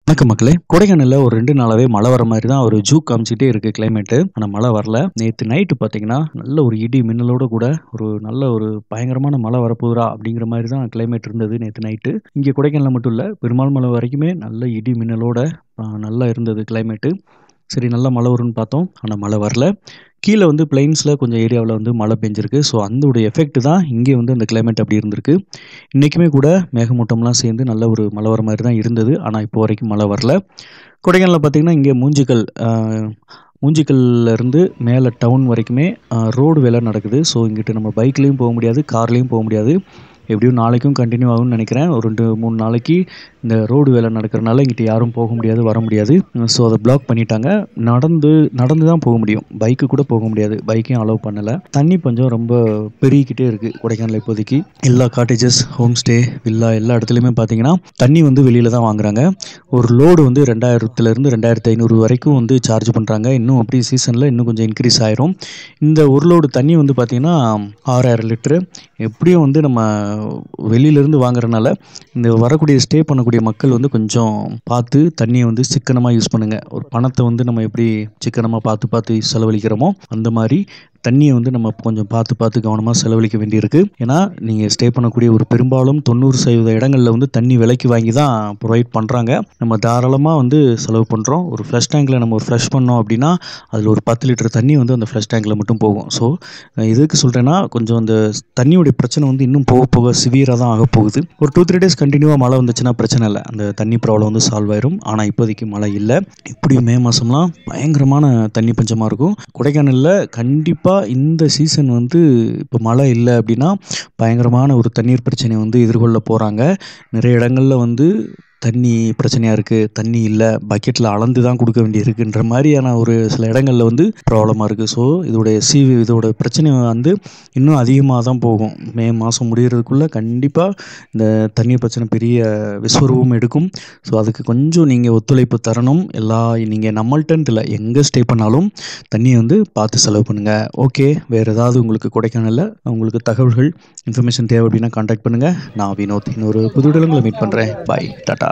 வணக்கம் மக்களே. கொடைக்கானல்ல ஒரு 2 நாளாவே மழை வர மாரி தான் ஒரு ஜூக் காமிச்சிட்டே இருக்கு கிளைமேட்டு. ஆனா மழை வரல. நேத்து நைட்டு பார்த்தீங்கன்னா, நல்ல ஒரு இடி மின்னலோட கூட நல்ல ஒரு பயங்கரமான மழை வரப்போகுதுடா அப்படிங்கிற மாரி தான் கிளைமேட் இருந்தது நேத்து நைட்டு. இங்க கொடைக்கானல்ல மட்டும் இல்ல, பெருமாள் மலை வரைக்குமே நல்ல இடி மின்னலோட நல்லா இருந்தது கிளைமேட்டு. சரி நல்லா மழை வரும்னு பார்த்தோம். ஆனா மழை வரல. கீழ வந்து பிளெயின்ஸ்ல கொஞ்சம் ஏரியாவுல வந்து மழை பெஞ்சிருக்கு. ஸோ அதோடைய எஃபெக்ட் தான் இங்கே வந்து அந்த கிளைமேட் அப்படி இருந்திருக்கு. இன்னைக்குமே கூட மேகமூட்டம்லாம் சேர்ந்து நல்ல ஒரு மழை வர மாரி தான் இருந்தது. ஆனா இப்போ வரைக்கும் மழை வரல. கொடைக்கானல்ல பார்த்தீங்கன்னா, இங்கே மூஞ்சிக்கல்ல இருந்து மேல டவுன் வரைக்குமே ரோடு வேலை நடக்குது. ஸோ இங்கிட்டு நம்ம பைக்லயும் போ முடியாது, கார்லயும் போ முடியாது. எப்படியும் நாளைக்கும் கன்டின்யூ ஆகும்னு நினைக்கிறேன். ஒரு 2, 3 நாளைக்கு இந்த ரோடு வேலை நடக்கிறனால இங்கிட்டு யாரும் போக முடியாது, வர முடியாது. ஸோ அத பிளாக் பண்ணிட்டாங்க. நடந்து நடந்து தான் போக முடியும். பைக்கு கூட போக முடியாது. பைக்கையும் அலோவ் பண்ணல. தண்ணி பஞ்சம் ரொம்ப பெருகிக்கிட்டே இருக்கு கொடைக்கானல்ல இப்போதைக்கு. எல்லா காட்டேஜஸ், ஹோம் ஸ்டே, வில்லா எல்லா இடத்துலயுமே பார்த்தீங்கன்னா, தண்ணி வந்து வெளியில தான் வாங்குறாங்க. ஒரு லோடு வந்து 2000லேருந்து 2500 வரைக்கும் வந்து சார்ஜ் பண்றாங்க. இன்னும் அப்படி சீசன்ல இன்னும் கொஞ்சம் இன்க்ரீஸ் ஆயிரும். இந்த ஒரு லோடு தண்ணி வந்து பார்த்தீங்கன்னா 6000 லிட்டரு. எப்படியும் வந்து நம்ம வெளியிலேருந்து வாங்குறனால, இந்த வரக்கூடிய ஸ்டே பண்ணக்கூடிய மக்கள் வந்து கொஞ்சம் பார்த்து தண்ணியை வந்து சிக்கனமாக யூஸ் பண்ணுங்கள். ஒரு பணத்தை வந்து நம்ம எப்படி சிக்கனமாக பார்த்து பார்த்து செலவழிக்கிறோமோ அந்த மாதிரி தண்ணியை வந்து நம்ம கொஞ்சம் பார்த்து பார்த்து கவனமாக செலவழிக்க வேண்டியிருக்கு. ஏன்னா நீங்கள் ஸ்டே பண்ணக்கூடிய ஒரு பெரும்பாலும் 90% இடங்களில் வந்து தண்ணி விலைக்கு வாங்கி தான் ப்ரொவைட் பண்ணுறாங்க. நம்ம தாராளமாக வந்து செலவு பண்ணுறோம். ஒரு ஃப்ளஷ் டேங்கில் நம்ம ஒரு ஃப்ளஷ் பண்ணோம் அப்படின்னா அதில் ஒரு 10 லிட்டர் தண்ணி வந்து அந்த ஃப்ளஷ் டேங்கில் மட்டும் போகும். ஸோ எதுக்கு சொல்கிறேன்னா, கொஞ்சம் அந்த தண்ணியோடைய பிரச்சனை வந்து இன்னும் போக போக சிவியராக தான் ஆக போகுது. ஒரு 2-3 டேஸ் கண்டினியூவாக மழை வந்துச்சுன்னா பிரச்சனை இல்லை, அந்த தண்ணி ப்ராப்ளம் வந்து சால்வ் ஆயிரும். ஆனால் இப்போதைக்கு மழை இல்லை. இப்படி மே மாதம்லாம் பயங்கரமான தண்ணி பஞ்சமாக இருக்கும். கொடைக்கானலில் கண்டிப்பாக இந்த சீசன் வந்து இப்போ மழை இல்லை அப்படின்னா பயங்கரமான ஒரு தண்ணீர் பிரச்சனையை வந்து எதிர்கொள்ள போகிறாங்க. நிறைய இடங்களில் வந்து தண்ணி பிரச்சனையாக இருக்குது, தண்ணி இல்லை, பக்கெட்டில் அளந்து தான் கொடுக்க வேண்டியிருக்குன்ற மாதிரியான ஒரு சில இடங்களில் வந்து ப்ராப்ளமாக இருக்குது. ஸோ இதோட பிரச்சனை வந்து இன்னும் அதிகமாக தான் போகும். மே மாதம் முடிகிறதுக்குள்ளே கண்டிப்பாக இந்த தண்ணீர் பிரச்சனை பெரிய விஸ்வரூபம் எடுக்கும். ஸோ அதுக்கு கொஞ்சம் நீங்கள் ஒத்துழைப்பு தரணும். நீங்கள் நம்மள்ட்டன்ட்டு இல்லை, எங்கே ஸ்டே பண்ணாலும் தண்ணியை வந்து பார்த்து செலவு பண்ணுங்கள். ஓகே, வேறு ஏதாவது உங்களுக்கு கொடைக்கானலில் உங்களுக்கு தகவல்கள், இன்ஃபர்மேஷன் தேவை அப்படின்னா கான்டாக்ட் பண்ணுங்கள். நான் வினோத் இன்னொரு புது இடங்களை மீட் பண்ணுறேன். பாய், டாட்டா.